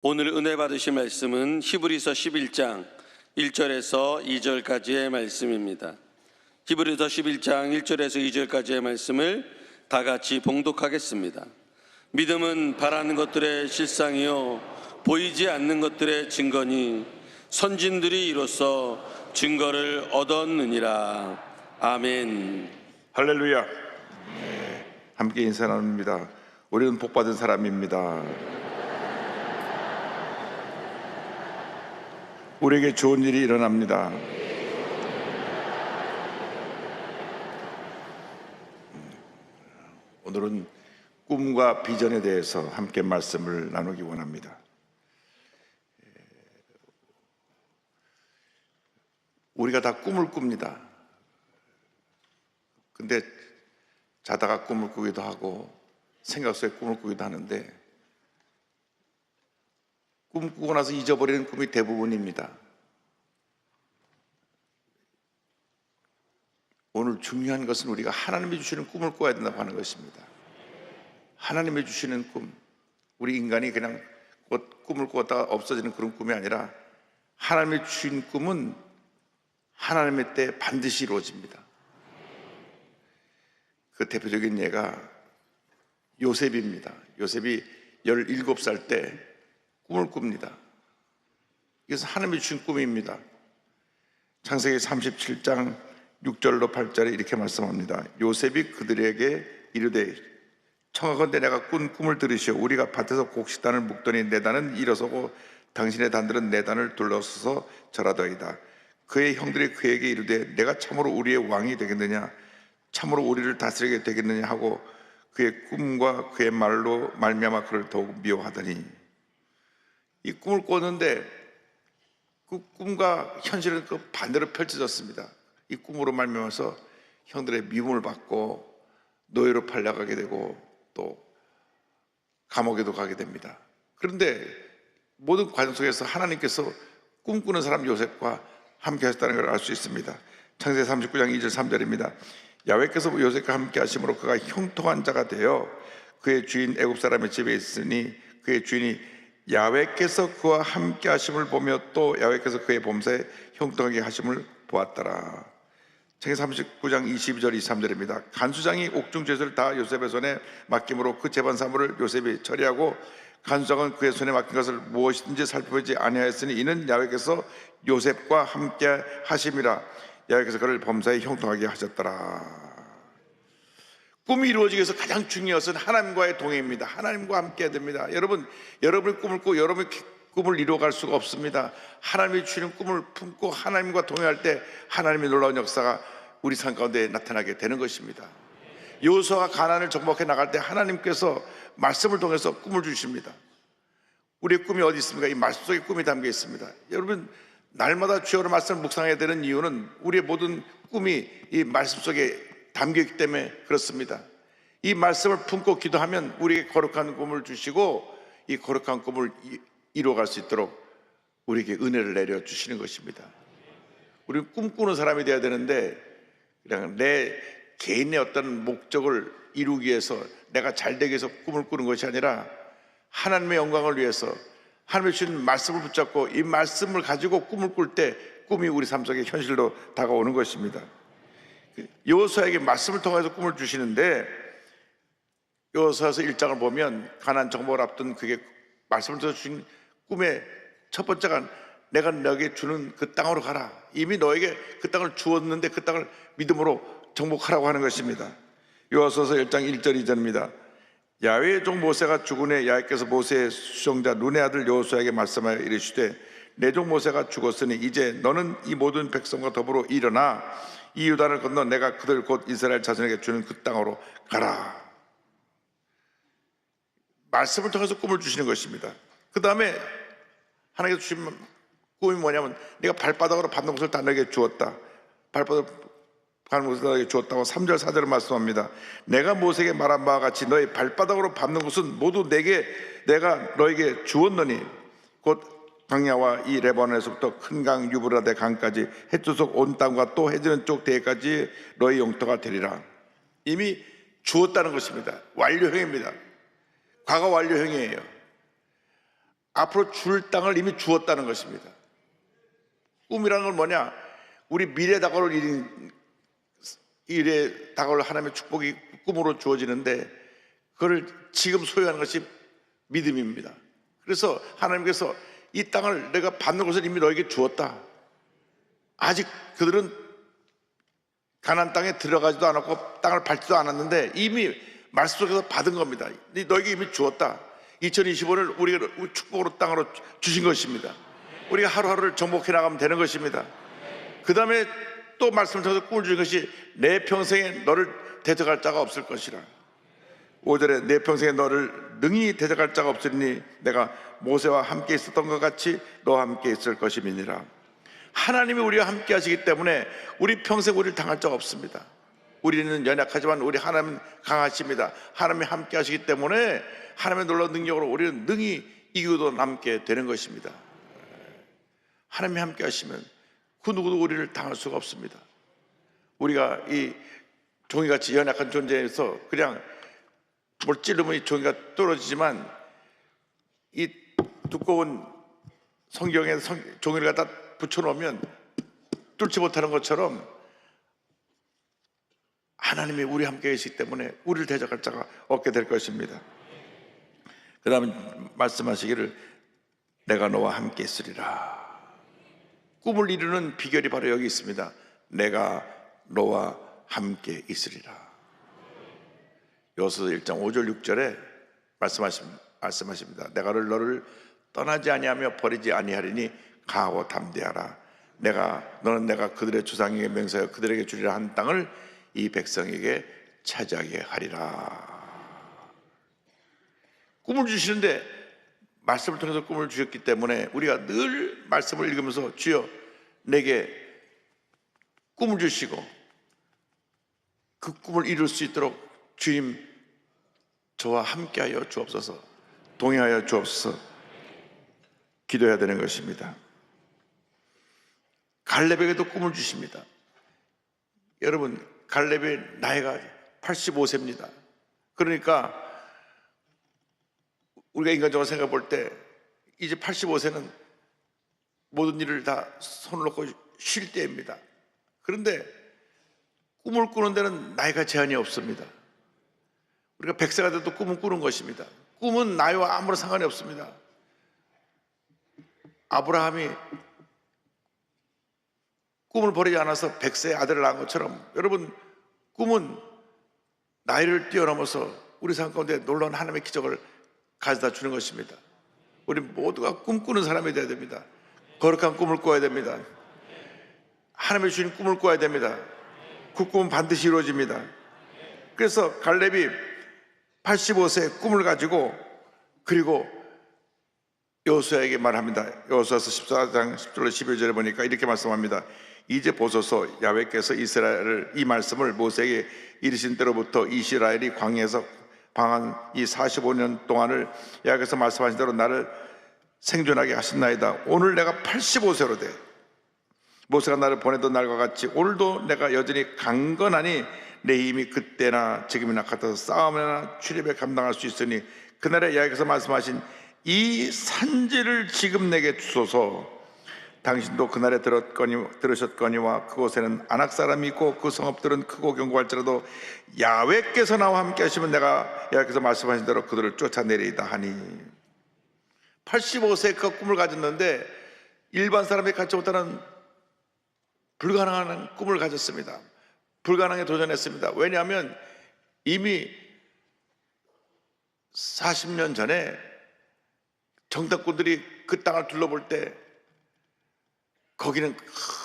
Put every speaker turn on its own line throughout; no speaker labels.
오늘 은혜 받으실 말씀은 히브리서 11장 1절에서 2절까지의 말씀입니다. 히브리서 11장 1절에서 2절까지의 말씀을 다 같이 봉독하겠습니다. 믿음은 바라는 것들의 실상이요 보이지 않는 것들의 증거니 선진들이 이로써 증거를 얻었느니라. 아멘.
할렐루야. 함께 인사 나눕니다. 우리는 복받은 사람입니다. 우리에게 좋은 일이 일어납니다. 오늘은 꿈과 비전에 대해서 함께 말씀을 나누기 원합니다. 우리가 다 꿈을 꿉니다. 근데 자다가 꿈을 꾸기도 하고 생각 속에 꿈을 꾸기도 하는데 꿈 꾸고 나서 잊어버리는 꿈이 대부분입니다. 오늘 중요한 것은 우리가 하나님이 주시는 꿈을 꿔야 된다고 하는 것입니다. 하나님이 주시는 꿈, 우리 인간이 그냥 꿈을 꾸었다가 없어지는 그런 꿈이 아니라 하나님이 주신 꿈은 하나님의 때 반드시 이루어집니다. 그 대표적인 예가 요셉입니다. 요셉이 17살 때 꿈을 꿉니다. 이것은 하나님이 주신 꿈입니다. 창세기 37장 6절로 8절에 이렇게 말씀합니다. 요셉이 그들에게 이르되 청하건대 내가 꾼 꿈을 들으시오. 우리가 밭에서 곡식단을 묶더니 내 단은 일어서고 당신의 단들은 내 단을 둘러서서 절하더이다. 그의 형들이 그에게 이르되 내가 참으로 우리의 왕이 되겠느냐, 참으로 우리를 다스리게 되겠느냐 하고 그의 꿈과 그의 말로 말미암아 그를 더욱 미워하더니, 이 꿈을 꿨는데 그 꿈과 현실은 그 반대로 펼쳐졌습니다. 이 꿈으로 말미암아서 형들의 미움을 받고 노예로 팔려가게 되고 또 감옥에도 가게 됩니다. 그런데 모든 과정 속에서 하나님께서 꿈꾸는 사람 요셉과 함께 하셨다는 걸 알 수 있습니다. 창세기 39장 2절 3절입니다. 야훼께서 요셉과 함께 하심으로 그가 형통한 자가 되어 그의 주인 애굽 사람의 집에 있으니 그의 주인이 야훼께서 그와 함께 하심을 보며 또 야훼께서 그의 범사에 형통하게 하심을 보았더라. 창세기 39장 22절 23절입니다. 간수장이 옥중 죄수를 다 요셉의 손에 맡김으로 그 재반 사물을 요셉이 처리하고 간수장은 그의 손에 맡긴 것을 무엇이든지 살펴보지 아니하였으니 이는 야훼께서 요셉과 함께 하심이라. 야훼께서 그를 범사에 형통하게 하셨더라. 꿈이 이루어지기 위해서 가장 중요한 것은 하나님과의 동행입니다. 하나님과 함께 해야 됩니다. 여러분의 꿈을 꾸고 여러분의 꿈을 이루어갈 수가 없습니다. 하나님이 주시는 꿈을 품고 하나님과 동행할 때 하나님의 놀라운 역사가 우리 삶 가운데 나타나게 되는 것입니다. 여호수아가 가나안을 정복해 나갈 때 하나님께서 말씀을 통해서 꿈을 주십니다. 우리의 꿈이 어디 있습니까? 이 말씀 속에 꿈이 담겨 있습니다. 여러분, 날마다 주여의 말씀을 묵상해야 되는 이유는 우리의 모든 꿈이 이 말씀 속에 담겨있기 때문에 그렇습니다. 이 말씀을 품고 기도하면 우리에게 거룩한 꿈을 주시고 이 거룩한 꿈을 이루어갈 수 있도록 우리에게 은혜를 내려주시는 것입니다. 우리는 꿈꾸는 사람이 되어야 되는데 그냥 내 개인의 어떤 목적을 이루기 위해서 내가 잘되기 위해서 꿈을 꾸는 것이 아니라 하나님의 영광을 위해서 하나님의 주신 말씀을 붙잡고 이 말씀을 가지고 꿈을 꿀 때 꿈이 우리 삶 속에 현실로 다가오는 것입니다. 여호수아에게 말씀을 통해서 꿈을 주시는데 여호수아서 1장을 보면 가나안 정복을 앞둔 그게 말씀을 통해서 주신 꿈의 첫 번째가 내가 너에게 주는 그 땅으로 가라. 이미 너에게 그 땅을 주었는데 그 땅을 믿음으로 정복하라고 하는 것입니다. 여호수아서 1장 1절 2절입니다. 야훼의 종 모세가 죽은 후에 야훼께서 모세의 수종자 눈의 아들 여호수아에게 말씀하여 이르시되 내 종 모세가 죽었으니 이제 너는 이 모든 백성과 더불어 일어나 이 요단을 건너 내가 그들 곧 이스라엘 자손에게 주는 그 땅으로 가라. 말씀을 통해서 꿈을 주시는 것입니다. 그 다음에 하나님께서 주신 꿈이 뭐냐면 내가 발바닥으로 밟는 곳을 다 너에게 주었다. 발바닥으로 밟는 곳을 너에게 주었다고 3절 4절을 말씀합니다. 내가 모세에게 말한 바와 같이 너의 발바닥으로 밟는 곳은 모두 내가 너에게 주었노니 곧 광야와 이 레바논에서부터 큰 강 유브라데 강까지 해조속 온 땅과 또 해지는 쪽 대해까지 너의 영토가 되리라. 이미 주었다는 것입니다. 완료형입니다. 과거 완료형이에요. 앞으로 줄 땅을 이미 주었다는 것입니다. 꿈이라는 건 뭐냐? 우리 미래에 다가올 일에 다가올 하나님의 축복이 꿈으로 주어지는데 그걸 지금 소유하는 것이 믿음입니다. 그래서 하나님께서 이 땅을 내가 받는 것을 이미 너에게 주었다. 아직 그들은 가나안 땅에 들어가지도 않았고 땅을 밟지도 않았는데 이미 말씀 속에서 받은 겁니다. 너에게 이미 주었다. 2025를 우리가 축복으로 땅으로 주신 것입니다. 우리가 하루하루를 정복해 나가면 되는 것입니다. 그 다음에 또 말씀을 통해서 꿈을 주신 것이 내 평생에 너를 대적할 자가 없을 것이라. 5절에 내 평생에 너를 능히 대적할 자가 없으니 내가 모세와 함께 있었던 것 같이 너와 함께 있을 것임이니라. 하나님이 우리와 함께 하시기 때문에 우리 평생 우리를 당할 자가 없습니다. 우리는 연약하지만 우리 하나님은 강하십니다. 하나님이 함께 하시기 때문에 하나님의 놀라운 능력으로 우리는 능히 이기고 남게 되는 것입니다. 하나님이 함께 하시면 그 누구도 우리를 당할 수가 없습니다. 우리가 이 종이같이 연약한 존재에서 그냥 뭘 찌르면 이 종이가 떨어지지만 이 두꺼운 성경에 종이를 갖다 붙여놓으면 뚫지 못하는 것처럼 하나님이 우리 함께 계시기 때문에 우리를 대적할 자가 없게 될 것입니다. 그 다음에 말씀하시기를 내가 너와 함께 있으리라. 꿈을 이루는 비결이 바로 여기 있습니다. 내가 너와 함께 있으리라. 여호수아 1장 5절 6절에 말씀하십니다. 내가 너를 떠나지 아니하며 버리지 아니하리니 강하고 담대하라. 너는 내가 그들의 조상에게 맹세하여 그들에게 주리라 한 땅을 이 백성에게 차지하게 하리라. 꿈을 주시는데 말씀을 통해서 꿈을 주셨기 때문에 우리가 늘 말씀을 읽으면서 주여 내게 꿈을 주시고 그 꿈을 이룰 수 있도록 주님 저와 함께하여 주옵소서, 동행하여 주옵소서 기도해야 되는 것입니다. 갈렙에게도 꿈을 주십니다. 여러분 갈렙의 나이가 85세입니다. 그러니까 우리가 인간적으로 생각해 볼 때 이제 85세는 모든 일을 다 손을 놓고 쉴 때입니다. 그런데 꿈을 꾸는 데는 나이가 제한이 없습니다. 우리가 100세가 돼도 꿈은 꾸는 것입니다. 꿈은 나이와 아무런 상관이 없습니다. 아브라함이 꿈을 버리지 않아서 100세의 아들을 낳은 것처럼 여러분 꿈은 나이를 뛰어넘어서 우리 삶 가운데 놀라운 하나님의 기적을 가져다 주는 것입니다. 우리 모두가 꿈꾸는 사람이 되어야 됩니다. 거룩한 꿈을 꿔야 됩니다. 하나님의 주신 꿈을 꿔야 됩니다. 그 꿈은 반드시 이루어집니다. 그래서 갈렙이 85세의 꿈을 가지고 그리고 여호수아에게 말합니다. 여호수아서 14장 10절로 11절에 보니까 이렇게 말씀합니다. 이제 보소서 야훼께서 이스라엘을 이 말씀을 모세에게 이르신 때로부터 이스라엘이 광야에서 방한 이 45년 동안을 야훼께서 말씀하신 대로 나를 생존하게 하신나이다. 오늘 내가 85세로 돼 모세가 나를 보내던 날과 같이 오늘도 내가 여전히 강건하니 내 힘이 그때나 지금이나 같아서 싸움이나 출입에 감당할 수 있으니 그날에 야훼께서 말씀하신 이 산지를 지금 내게 주소서. 당신도 그날에 들으셨거니와 그곳에는 아낙 사람이 있고 그 성읍들은 크고 견고할지라도 야훼께서 나와 함께 하시면 내가 야훼께서 말씀하신 대로 그들을 쫓아내리이다 하니 85세에 그 꿈을 가졌는데 일반 사람이 갖지 못하는 불가능한 꿈을 가졌습니다. 불가능에 도전했습니다. 왜냐하면 이미 40년 전에 정탐꾼들이 그 땅을 둘러볼 때 거기는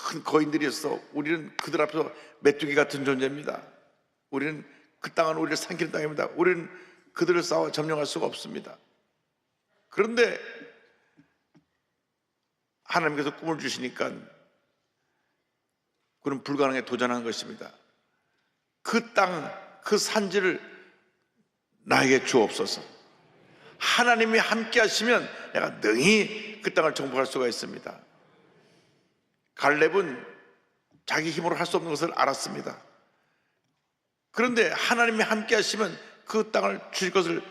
큰 거인들이 있어 우리는 그들 앞에서 메뚜기 같은 존재입니다. 우리는 그 땅은 우리를 삼키는 땅입니다. 우리는 그들을 싸워 점령할 수가 없습니다. 그런데 하나님께서 꿈을 주시니까 그는 불가능에 도전한 것입니다. 그 땅, 그 산지를 나에게 주옵소서. 하나님이 함께 하시면 내가 능히 그 땅을 정복할 수가 있습니다. 갈렙은 자기 힘으로 할 수 없는 것을 알았습니다. 그런데 하나님이 함께 하시면 그 땅을 주실 것을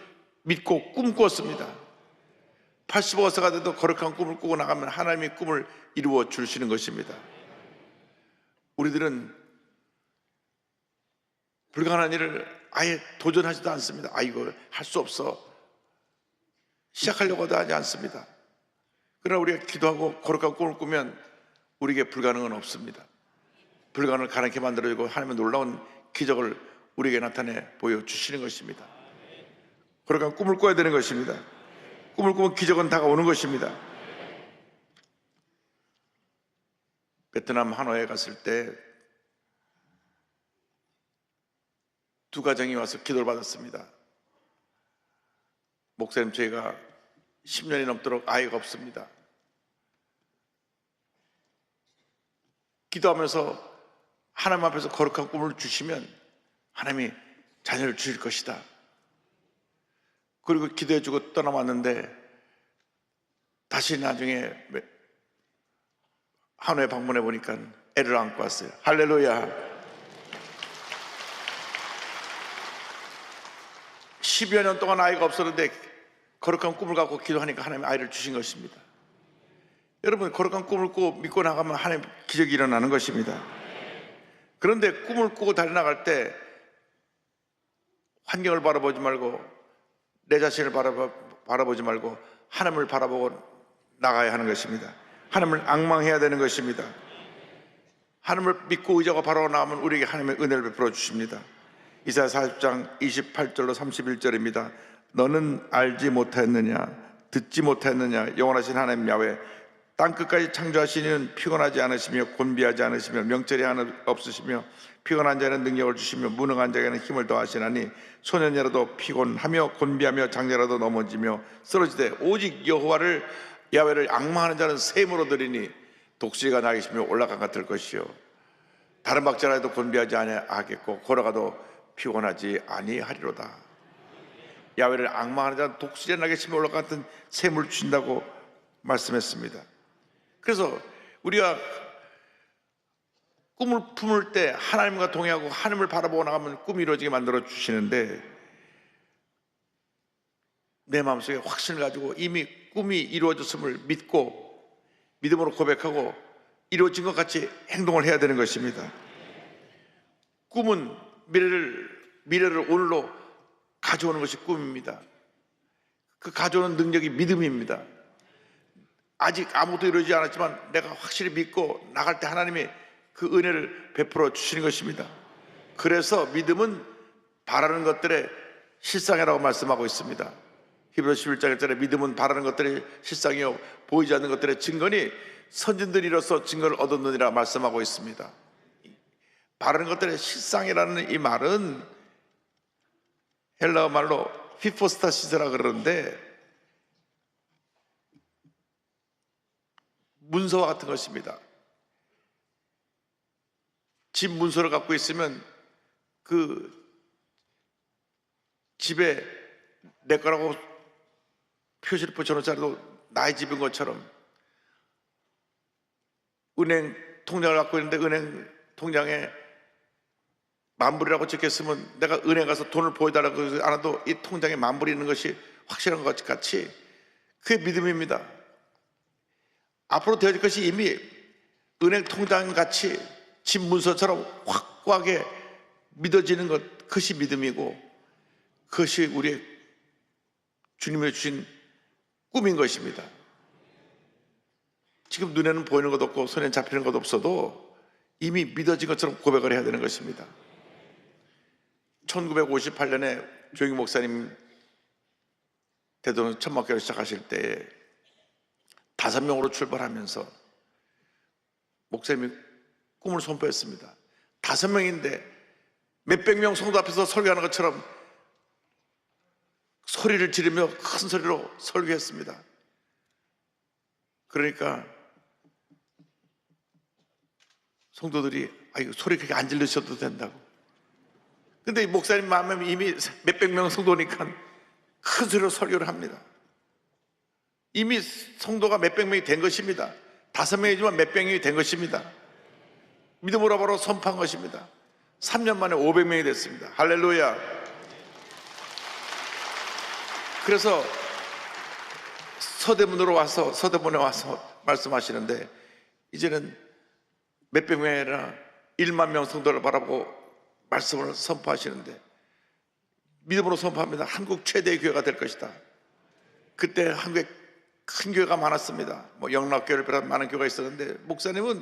믿고 꿈꾸었습니다. 85세가 돼도 거룩한 꿈을 꾸고 나가면 하나님이 꿈을 이루어 주시는 것입니다. 우리들은 불가능한 일을 아예 도전하지도 않습니다. 이거 할 수 없어. 시작하려고도 하지 않습니다. 그러나 우리가 기도하고 거룩한 꿈을 꾸면 우리에게 불가능은 없습니다. 불가능을 가능하게 만들어주고 하나님의 놀라운 기적을 우리에게 나타내 보여주시는 것입니다. 거룩한 꿈을 꿔야 되는 것입니다. 꿈을 꾸면 기적은 다가오는 것입니다. 베트남 하노이에 갔을 때 두 가정이 와서 기도를 받았습니다. 목사님, 저희가 10년이 넘도록 아이가 없습니다. 기도하면서 하나님 앞에서 거룩한 꿈을 주시면 하나님이 자녀를 주실 것이다. 그리고 기도해주고 떠나왔는데 다시 나중에 하노이에 방문해 보니까 애를 안고 왔어요. 할렐루야. 10여 년 동안 아이가 없었는데 거룩한 꿈을 갖고 기도하니까 하나님이 아이를 주신 것입니다. 여러분, 거룩한 꿈을 꾸고 믿고 나가면 하나님 기적이 일어나는 것입니다. 그런데 꿈을 꾸고 달려나갈 때 환경을 바라보지 말고 내 자신을 바라보지 말고 하나님을 바라보고 나가야 하는 것입니다. 하나님을 앙망해야 되는 것입니다. 하나님을 믿고 의지하고 바라보고 나가면 우리에게 하나님의 은혜를 베풀어 주십니다. 이사야 40장 28절로 31절입니다. 너는 알지 못하였느냐, 듣지 못하였느냐, 영원하신 하나님 야훼, 땅끝까지 창조하신 이는 피곤하지 않으시며 곤비하지 않으시며 명철이 하나 없으시며 피곤한 자에는 능력을 주시며 무능한 자에게는 힘을 더하시나니 소년이라도 피곤하며 곤비하며 장자라도 넘어지며 쓰러지되 오직 여호와를 야훼를 앙망하는 자는 샘으로 들이니 독수리가 날개시며 올라간 같을 것이요 다른 박자라도 곤비하지 아니하겠고 걸어가도 피곤하지 아니하리로다. 야훼를 앙망하는 자는 독수리가 날개치며 올라간 같은 샘을 주신다고 말씀했습니다. 그래서 우리가 꿈을 품을 때 하나님과 동의하고 하나님을 바라보고 나가면 꿈이 이루어지게 만들어 주시는데 내 마음속에 확신을 가지고 이미 꿈이 이루어졌음을 믿고 믿음으로 고백하고 이루어진 것 같이 행동을 해야 되는 것입니다. 꿈은 미래를 오늘로 가져오는 것이 꿈입니다. 그 가져오는 능력이 믿음입니다. 아직 아무것도 이루어지지 않았지만 내가 확실히 믿고 나갈 때 하나님이 그 은혜를 베풀어 주시는 것입니다. 그래서 믿음은 바라는 것들의 실상이라고 말씀하고 있습니다. 히브리서 11장 1절에 믿음은 바라는 것들의 실상이요 보이지 않는 것들의 증거니 선진들이 이로써 증거를 얻었느니라 말씀하고 있습니다. 바라는 것들의 실상이라는 이 말은 헬라어 말로 히포스타시스라 그러는데 문서와 같은 것입니다. 집 문서를 갖고 있으면 그 집에 내 거라고 표시를 붙여놓지 않아도 나의 집인 것처럼 은행 통장을 갖고 있는데 은행 통장에 만불이라고 적혀있으면 내가 은행 가서 돈을 보여달라고 하지 않아도 이 통장에 만불이 있는 것이 확실한 것 같이 그게 믿음입니다. 앞으로 되어질 것이 이미 은행 통장 같이 집 문서처럼 확고하게 믿어지는 것, 그것이 믿음이고 그것이 우리의 주님이 주신 꿈인 것입니다. 지금 눈에는 보이는 것도 없고 손에 잡히는 것도 없어도 이미 믿어진 것처럼 고백을 해야 되는 것입니다. 1958년에 조영기 목사님 대통령 천막교회를 시작하실 때 5명으로 출발하면서 목사님이 꿈을 선포했습니다. 5명인데 몇백 명 성도 앞에서 설교하는 것처럼 소리를 지르며 큰 소리로 설교했습니다. 그러니까 성도들이 이거 소리 그렇게 안 질르셔도 된다고. 근데 이 목사님 마음에 이미 몇백 명 성도니까 큰 소리로 설교를 합니다. 이미 성도가 몇백 명이 된 것입니다. 5명이지만 몇백 명이 된 것입니다. 믿음으로 바로 선포한 것입니다. 3년 만에 500명이 됐습니다. 할렐루야. 그래서 서대문에 와서 말씀하시는데 이제는 몇백 명이 아니라 1만 명 성도를 바라보고 말씀을 선포하시는데 믿음으로 선포합니다. 한국 최대의 교회가 될 것이다. 그때 한국에 큰 교회가 많았습니다. 영락교회를 비롯한 많은 교회가 있었는데 목사님은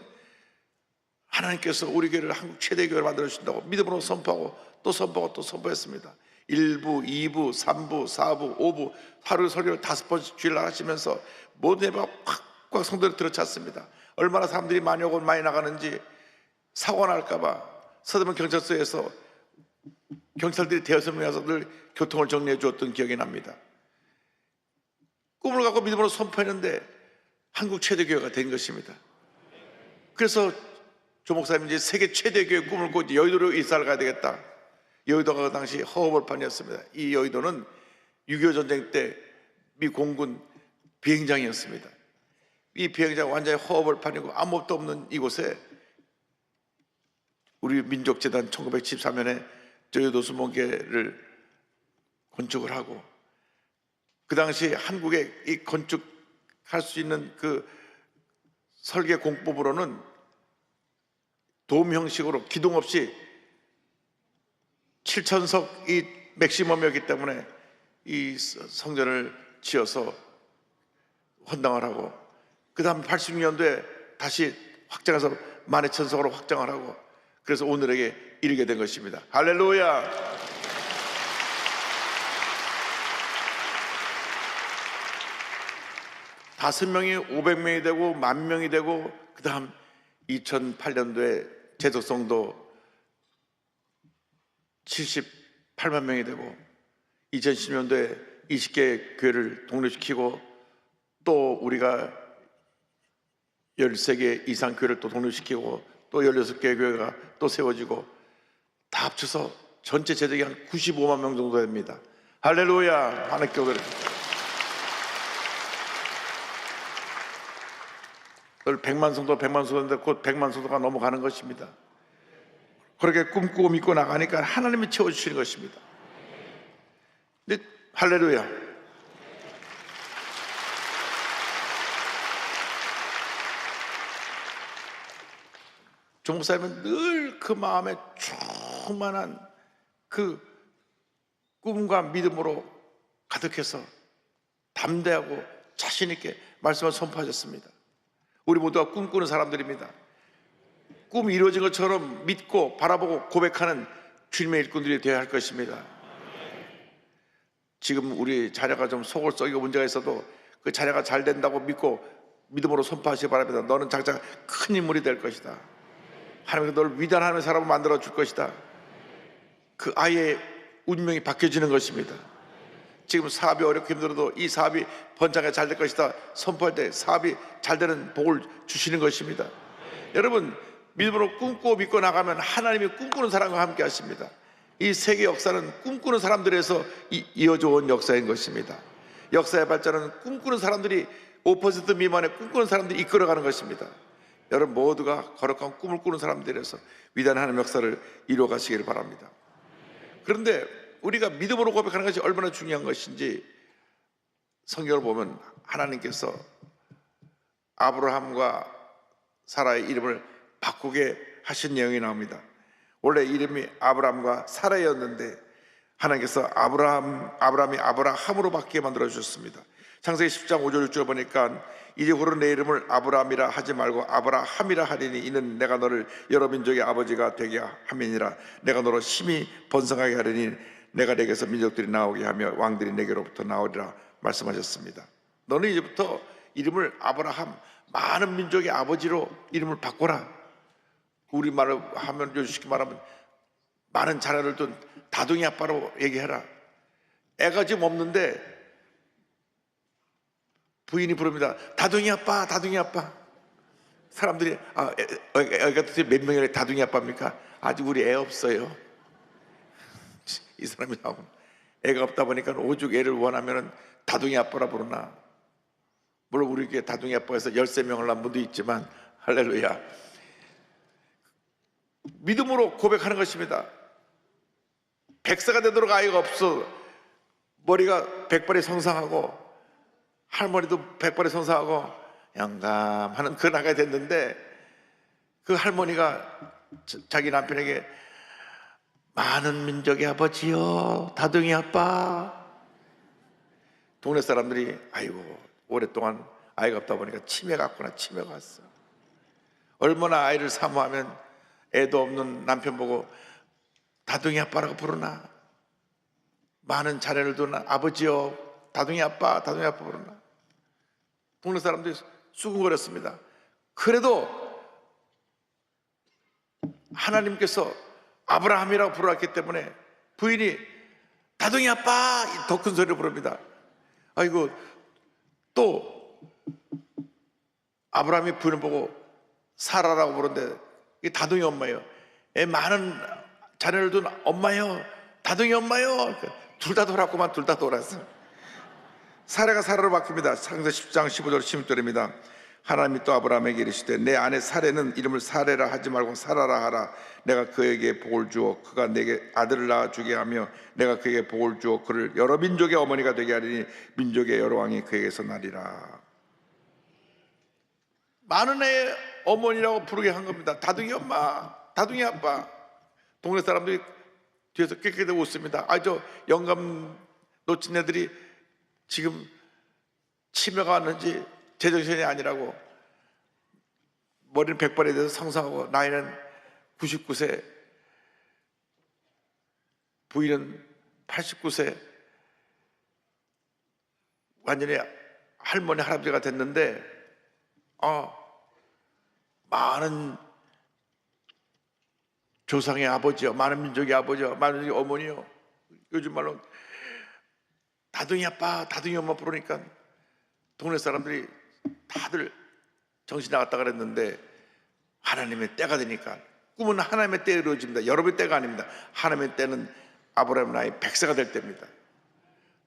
하나님께서 우리 교회를 한국 최대의 교회를 만들어 주신다고 믿음으로 선포하고 또 선포하고 또 선포했습니다. 1부, 2부, 3부, 4부, 5부 하루 설교를 5번씩 주일날 하시면서 모든 예배가 꽉꽉 성도를 들어찼습니다. 얼마나 사람들이 많이 오고 많이 나가는지 사고 날까봐 서대문 경찰서에서 경찰들이 대여섯 명이 와서 늘 교통을 정리해 주었던 기억이 납니다. 꿈을 갖고 믿음으로 선포했는데 한국 최대 교회가 된 것입니다. 그래서 조 목사님 이제 세계 최대 교회 꿈을 꾸고 여의도로 이사를 가야 되겠다. 여의도가 그 당시 허허벌판이었습니다. 이 여의도는 6.25 전쟁 때 미 공군 비행장이었습니다. 이 비행장 완전히 허허벌판이고 아무것도 없는 이곳에 우리 민족재단 1974년에 여의도 수목회를 건축을 하고 그 당시 한국에 이 건축할 수 있는 그 설계 공법으로는 돔 형식으로 기둥 없이 7,000석이 맥시멈이었기 때문에 이 성전을 지어서 헌당을 하고 그 다음 86년도에 다시 확장해서 12,000석으로 확장을 하고 그래서 오늘에게 이르게 된 것입니다. 할렐루야. 다섯 명이 500명이 되고 10,000명이 되고 그 다음 2008년도에 재덕성도 78만 명이 되고 2010년도에 20개 교회를 독립시키고 또 우리가 13개 이상 교회를 또 독립시키고 또 16개 교회가 또 세워지고 다 합쳐서 전체 재적이 한 95만 명 정도 됩니다. 할렐루야. 하나님 교회를 늘 100만 성도인데 곧 100만 성도가 넘어가는 것입니다. 그렇게 꿈꾸고 믿고 나가니까 하나님이 채워주시는 것입니다. 근데 할렐루야. 조 목사님은 늘 그 마음에 충만한 그 꿈과 믿음으로 가득해서 담대하고 자신 있게 말씀을 선포하셨습니다. 우리 모두가 꿈꾸는 사람들입니다. 꿈이 이루어진 것처럼 믿고 바라보고 고백하는 주님의 일꾼들이 되어야 할 것입니다. 지금 우리 자녀가 좀 속을 썩이고 문제가 있어도 그 자녀가 잘 된다고 믿고 믿음으로 선포하시기 바랍니다. 너는 장차 큰 인물이 될 것이다. 하나님께서 너를 위대한 하나님의 사람을 만들어 줄 것이다. 그 아이의 운명이 바뀌어지는 것입니다. 지금 사업이 어렵고 힘들어도 이 사업이 번창하게 잘 될 것이다 선포할 때 사업이 잘 되는 복을 주시는 것입니다. 여러분 믿음으로 꿈꾸고 믿고 나가면 하나님이 꿈꾸는 사람과 함께 하십니다. 이 세계 역사는 꿈꾸는 사람들에서 이어져 온 역사인 것입니다. 역사의 발전은 꿈꾸는 사람들이 5% 미만의 꿈꾸는 사람들이 이끌어가는 것입니다. 여러분 모두가 거룩한 꿈을 꾸는 사람들에서 위대한 하나님의 역사를 이루어 가시기를 바랍니다. 그런데 우리가 믿음으로 고백하는 것이 얼마나 중요한 것인지 성경을 보면 하나님께서 아브라함과 사라의 이름을 바꾸게 하신 내용이 나옵니다. 원래 이름이 아브라함과 사라였는데 하나님께서 아브라함이 아브라함으로 바뀌게 만들어 주셨습니다. 창세기 10장 5절 6절 보니까 이제후로 내 이름을 아브라함이라 하지 말고 아브라함이라 하리니 이는 내가 너를 여러 민족의 아버지가 되게 함이니라. 내가 너로 심히 번성하게 하리니 내가 내게서 민족들이 나오게 하며 왕들이 내게로부터 나오리라 말씀하셨습니다. 너는 이제부터 이름을 아브라함, 많은 민족의 아버지로 이름을 바꿔라. 우리말로 하면 요즘 쉽게 말하면 많은 자녀를 둔 다둥이 아빠로 얘기해라. 애가 지금 없는데 부인이 부릅니다. 다둥이 아빠, 다둥이 아빠. 사람들이 애가 도대체 몇 명이라 다둥이 아빠입니까? 아직 우리 애 없어요. 이 사람이 나오고 애가 없다 보니까 오죽 애를 원하면 다둥이 아빠라 부르나. 물론 우리 교회 다둥이 아빠에서 13명을 낳은 분도 있지만 할렐루야. 믿음으로 고백하는 것입니다. 100세가 되도록 아이가 없어. 머리가 100발이 성상하고 할머니도 백발에 선사하고 영감하는 그 나이가 됐는데 그 할머니가 자기 남편에게 많은 민족의 아버지요, 다둥이 아빠. 동네 사람들이 아이고 오랫동안 아이가 없다 보니까 치매가 왔구나, 치매가 왔어. 얼마나 아이를 사모하면 애도 없는 남편 보고 다둥이 아빠라고 부르나, 많은 자녀를 둔 아버지요, 다둥이 아빠 부르나. 동네 사람들이 수군거렸습니다. 그래도 하나님께서 아브라함이라고 부르었기 때문에 부인이 다둥이 아빠 더 큰 소리로 부릅니다. 아이고, 또 아브라함이 부인을 보고 사라라고 부르는데 이게 다둥이 엄마예요. 애 많은 자녀를 둔 엄마요, 다둥이 엄마요. 둘 다 돌았구만. 둘 다 돌았어. 사례가 사라로 바뀝니다. 창세기 10장 15절 16절입니다. 하나님이 또 아브라함에게 이르시되 내 아내 사레는 이름을 사레라 하지 말고 사라라 하라. 내가 그에게 복을 주어 그가 내게 아들을 낳아주게 하며 내가 그에게 복을 주어 그를 여러 민족의 어머니가 되게 하리니 민족의 여러 왕이 그에게서 나리라. 많은 애의 어머니라고 부르게 한 겁니다. 다둥이 엄마, 다둥이 아빠. 동네 사람들이 뒤에서 깨끗하게 웃습니다. 저 영감 놓친 애들이 지금 치매가 왔는지 제정신이 아니라고. 머리는 백발에 대해서 상상하고 나이는 99세, 부인은 89세, 완전히 할머니 할아버지가 됐는데 많은 조상의 아버지요, 많은 민족의 아버지요, 많은 민족의 어머니요, 요즘 말로 다둥이 아빠, 다둥이 엄마 부르니까 동네 사람들이 다들 정신 나갔다 그랬는데 하나님의 때가 되니까, 꿈은 하나님의 때에 이루어집니다. 여러분의 때가 아닙니다. 하나님의 때는 아브라함의 나이 100세가 될 때입니다.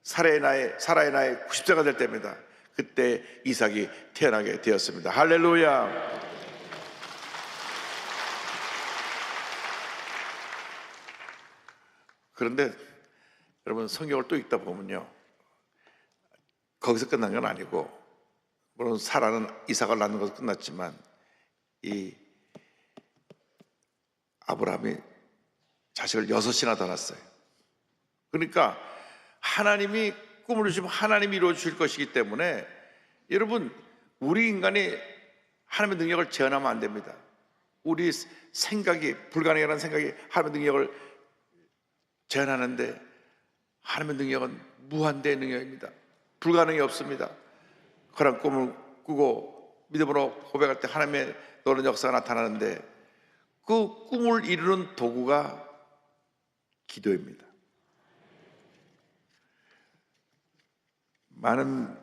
사라의 나이 90세가 될 때입니다. 그때 이삭이 태어나게 되었습니다. 할렐루야. 그런데 여러분, 성경을 또 읽다 보면요, 거기서 끝난 건 아니고, 물론 사라는 이삭을 낳는 것은 끝났지만 이 아브라함이 자식을 6이나 더 낳았어요. 그러니까 하나님이 꿈을 주시면 하나님이 이루어 주실 것이기 때문에, 여러분, 우리 인간이 하나님의 능력을 제한하면 안 됩니다. 우리 생각이, 불가능이라는 생각이 하나님의 능력을 제한하는데, 하나님의 능력은 무한대의 능력입니다. 불가능이 없습니다. 그런 꿈을 꾸고 믿음으로 고백할 때 하나님의 놀라운 역사가 나타나는데, 그 꿈을 이루는 도구가 기도입니다. 많은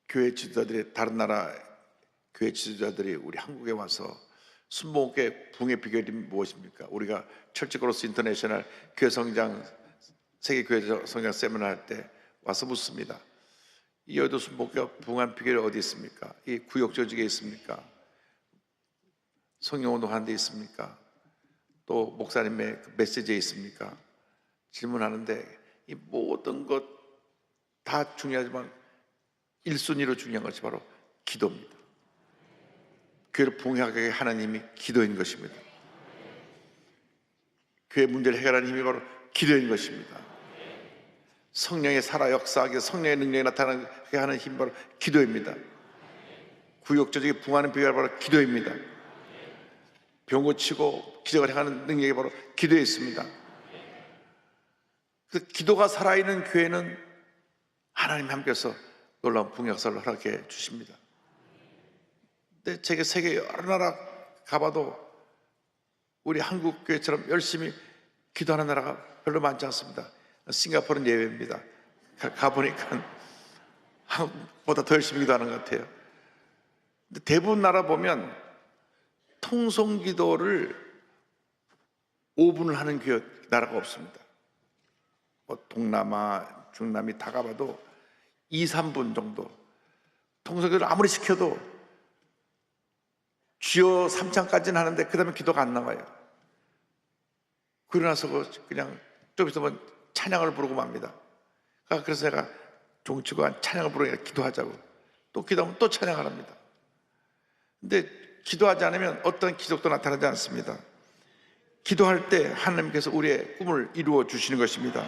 교회 지도자들이, 다른 나라 교회 지도자들이 우리 한국에 와서 순복음교회 부흥의 비결이 무엇입니까? 우리가 철치 크로스 인터내셔널 교회 성장, 세계 교회 성장 세미나 할 때 와서 묻습니다. 이 여의도 순복음교회 부흥한 비결이 어디 있습니까? 이 구역 조직에 있습니까? 성령운동 하는 데 있습니까? 또 목사님의 메시지에 있습니까? 질문하는데, 이 모든 것 다 중요하지만 1순위로 중요한 것이 바로 기도입니다. 교회를 부흥하게 하나님이 기도인 것입니다. 교회 문제를 해결하는 힘이 바로 기도인 것입니다. 성령의 살아 역사하게, 성령의 능력이 나타나게 하는 힘이 바로 기도입니다. 구역 조직이 부흥하는 비결이 바로 기도입니다. 병 고치고 기적을 행하는 능력이 바로 기도에 있습니다. 그 기도가 살아있는 교회는 하나님 함께서 놀라운 부흥 역사를 허락해 주십니다. 근데 제가 세계 여러 나라 가봐도 우리 한국 교회처럼 열심히 기도하는 나라가 별로 많지 않습니다. 싱가포르는 예외입니다. 가보니까 한국보다 더 열심히 기도하는 것 같아요. 근데 대부분 나라 보면 통성기도를 5분을 하는 교회 나라가 없습니다. 동남아, 중남미 다 가봐도 2, 3분 정도. 통성기도를 아무리 시켜도 주여 3찬까지는 하는데 그 다음에 기도가 안 나와요. 그러고 나서 그냥 좀 있으면 찬양을 부르고 맙니다. 그래서 제가 종치고 찬양을 부르니까 기도하자고. 또 기도하면 또 찬양을 합니다. 근데 기도하지 않으면 어떤 기적도 나타나지 않습니다. 기도할 때 하나님께서 우리의 꿈을 이루어 주시는 것입니다.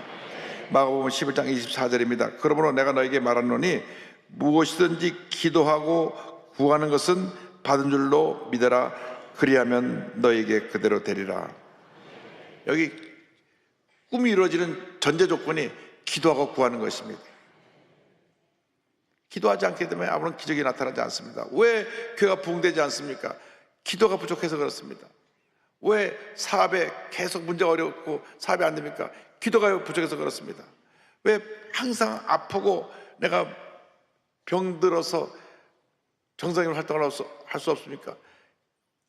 마가복음 11장 24절입니다. 그러므로 내가 너에게 말하노니 무엇이든지 기도하고 구하는 것은 받은 줄로 믿어라. 그리하면 너에게 그대로 되리라. 여기 꿈이 이루어지는 전제 조건이 기도하고 구하는 것입니다. 기도하지 않게 되면 아무런 기적이 나타나지 않습니다. 왜 교회가 부흥되지 않습니까? 기도가 부족해서 그렇습니다. 왜 사업에 계속 문제가 어렵고 사업이 안 됩니까? 기도가 부족해서 그렇습니다. 왜 항상 아프고 내가 병들어서 정상적인 활동을 할 수 없습니까?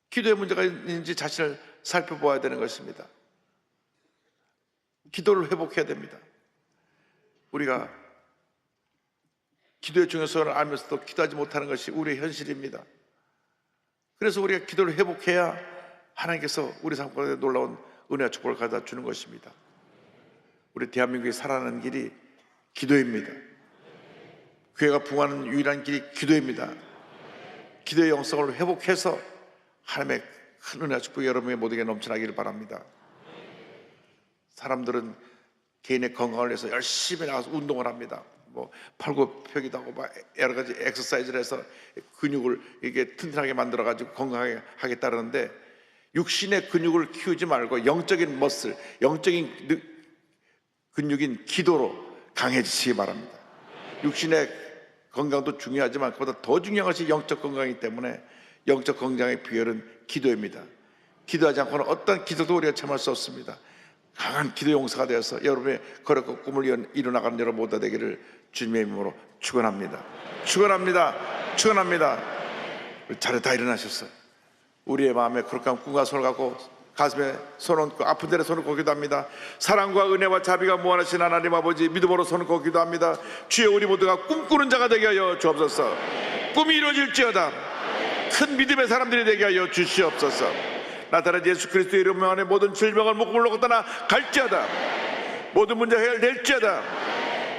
기도에 문제가 있는지 자신을 살펴보아야 되는 것입니다. 기도를 회복해야 됩니다. 우리가 기도의 중요성을 알면서도 기도하지 못하는 것이 우리의 현실입니다. 그래서 우리가 기도를 회복해야 하나님께서 우리 삶 가운데 놀라운 은혜와 축복을 가져다 주는 것입니다. 우리 대한민국이 살아가는 길이 기도입니다. 교회가 부흥하는 유일한 길이 기도입니다. 기도의 영성을 회복해서 하나님의 큰 은혜와 축복이 여러분의 모두에게 넘쳐나기를 바랍니다. 사람들은 개인의 건강을 위해서 열심히 나가서 운동을 합니다. 뭐 팔굽혀펴기도 하고 막 여러 가지 엑서사이즈를 해서 근육을 이게 튼튼하게 만들어 가지고 건강하게 하겠다는데, 육신의 근육을 키우지 말고 영적인 머슬, 영적인 근육인 기도로 강해지시기 바랍니다. 육신의 건강도 중요하지만 그보다 더 중요한 것이 영적 건강이기 때문에 영적 건강의 비결은 기도입니다. 기도하지 않고는 어떤 기도도 우리가 참을 수 없습니다. 강한 기도 용사가 되어서 여러분의 거룩한 꿈을 이루어나가는 여러분 모두 되기를 주님의 이름으로 축원합니다. 축원합니다. 축원합니다. 자리에 다 일어나셨어요. 우리의 마음에 거룩한 꿈과 손을 갖고 가슴에 손 얹고 아픈 데에 손을 얹고 기도합니다. 사랑과 은혜와 자비가 무한하신 하나님 아버지, 믿음으로 손을 얹고 기도합니다. 주여, 우리 모두가 꿈꾸는 자가 되게 하여 주옵소서. 꿈이 이루어질지어다. 큰 믿음의 사람들이 되게 하여 주시옵소서. 나타난 예수 그리스도의 이름 안에 모든 질병을 목물로 떠나 갈지어다. 모든 문제 해결될지어다.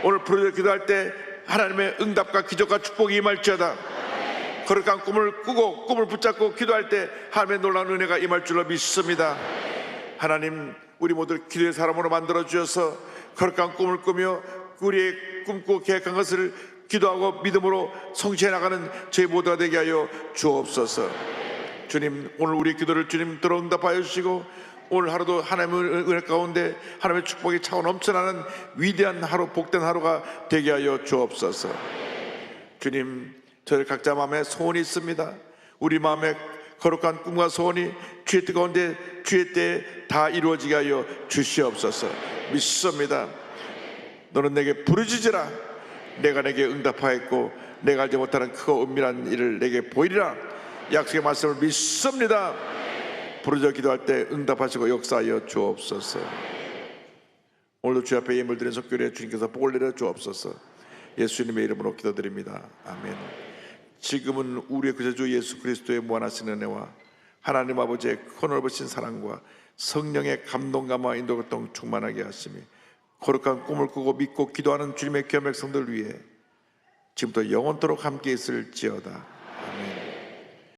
오늘 부르짖어 기도할 때 하나님의 응답과 기적과 축복이 임할지어다. 거룩한 꿈을 꾸고 꿈을 붙잡고 기도할 때 하나님의 놀라운 은혜가 임할 줄로 믿습니다. 하나님, 우리 모두 기도의 사람으로 만들어 주셔서 거룩한 꿈을 꾸며 우리의 꿈꾸고 계획한 것을 기도하고 믿음으로 성취해 나가는 저희 모두가 되게 하여 주옵소서. 주님, 오늘 우리의 기도를 주님 들어 응답하여 주시고 오늘 하루도 하나님의 은혜 가운데 하나님의 축복이 차고 넘쳐나는 위대한 하루, 복된 하루가 되게 하여 주옵소서. 주님, 저희 각자 마음에 소원이 있습니다. 우리 마음에 거룩한 꿈과 소원이 주의 뜻 가운데 주의 때에 다 이루어지게 하여 주시옵소서. 믿습니다. 너는 내게 부르짖으라. 내가 내게 응답하였고 내가 알지 못하는 크고 은밀한 일을 내게 보이리라. 약속의 말씀을 믿습니다. 부르짖어 기도할 때 응답하시고 역사하여 주옵소서. 오늘도 주 앞에 예물 드린 속결에 주님께서 복을 내려 주옵소서. 예수님의 이름으로 기도드립니다. 아멘. 지금은 우리의 구세주 예수 그리스도의 무한하신 은혜와 하나님 아버지의 크넓으신 사랑과 성령의 감동감화 인도교통 충만하게 하시며 거룩한 꿈을 꾸고 믿고 기도하는 주님의 귀한 백성들 위해 지금부터 영원토록 함께 있을지어다.